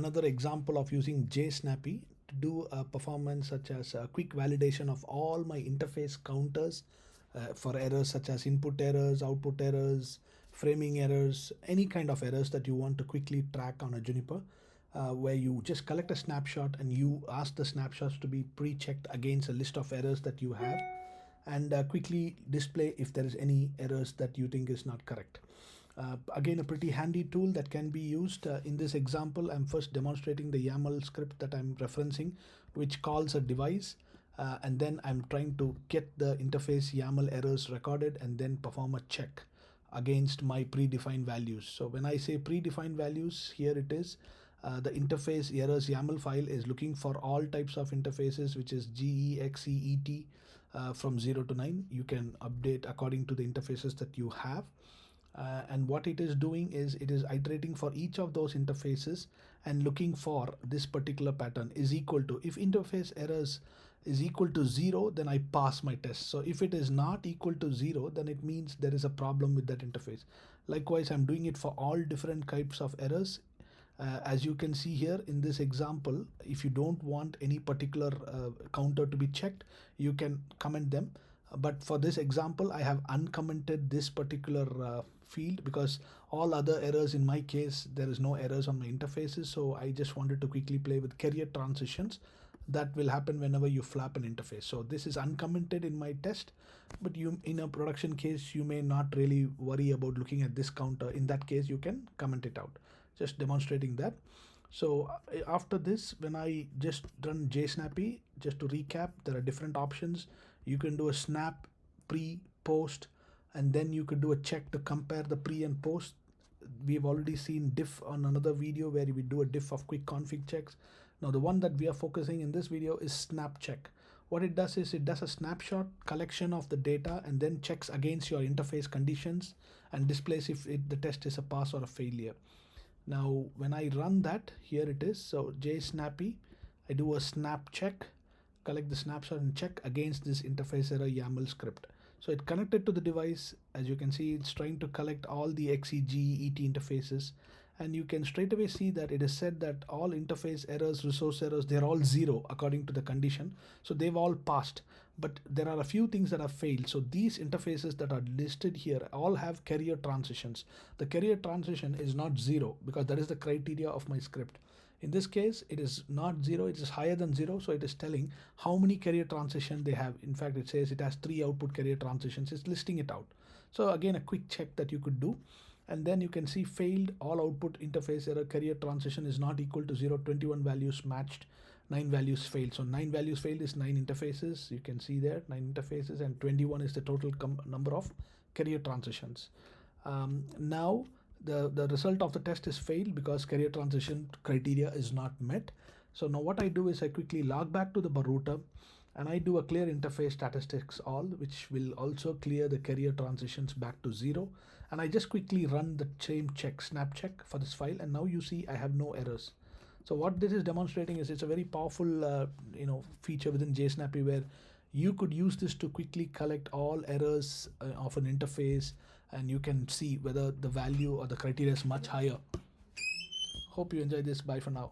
Another example of using JSNAPY to do a performance such as a quick validation of all my interface counters for errors such as input errors, output errors, framing errors, any kind of errors that you want to quickly track on a Juniper, where you just collect a snapshot and you ask the snapshots to be pre-checked against a list of errors that you have, and quickly display if there is any errors that you think is not correct. Again, a pretty handy tool that can be used. In this example, I'm first demonstrating the YAML script that I'm referencing, which calls a device, and then I'm trying to get the interface YAML errors recorded and then perform a check against my predefined values. So when I say predefined values, here it is. The interface errors YAML file is looking for all types of interfaces, which is GE, XE, ET, from 0 to 9. You can update according to the interfaces that you have. And what it is doing is it is iterating for each of those interfaces and looking for this particular pattern is equal to, if interface errors is equal to 0, then I pass my test. So if it is not equal to 0, then it means there is a problem with that interface. Likewise, I'm doing it for all different types of errors. As you can see here in this example, if you don't want any particular counter to be checked, you can comment them. But for this example, I have uncommented this particular field because all other errors, in my case, there is no errors on my interfaces. So I just wanted to quickly play with carrier transitions that will happen whenever you flap an interface. So this is uncommented in my test, but you, in a production case, you may not really worry about looking at this counter. In that case, you can comment it out. Just demonstrating that. So after this, when I just run JSNAPY, just to recap, there are different options. You can do a snap, pre, post, and then you could do a check to compare the pre and post. We've already seen diff on another video where we do a diff of quick config checks. Now the one that we are focusing in this video is snap check. What it does is it does a snapshot collection of the data and then checks against your interface conditions and displays if the test is a pass or a failure. Now when I run that, here it is. So JSNAPY, I do a snap check, collect the snapshot and check against this interface error YAML script. So it connected to the device. As you can see, it's trying to collect all the XE, ET interfaces, and you can straight away see that it is said that all interface errors, resource errors, they're all 0 according to the condition. So they've all passed, but there are a few things that have failed. So these interfaces that are listed here all have carrier transitions. The carrier transition is not 0 because that is the criteria of my script. In this case, it is not 0, it is higher than 0, so it is telling how many carrier transitions they have. In fact, it says it has 3 output carrier transitions. It's listing it out. So again, a quick check that you could do. And then you can see failed, all output interface error carrier transition is not equal to 0, 21 values matched, 9 values failed. So 9 values failed is 9 interfaces. You can see there 9 interfaces, and 21 is the total number of carrier transitions. Now the result of the test is failed because carrier transition criteria is not met. So now what I do is I quickly log back to the router and I do a clear interface statistics all, which will also clear the carrier transitions back to 0. And I just quickly run the same check, snap check for this file, and now you see I have no errors. So what this is demonstrating is it's a very powerful feature within JSNAPY where you could use this to quickly collect all errors of an interface, and you can see whether the value or the criteria is much higher. Hope you enjoyed this. Bye for now.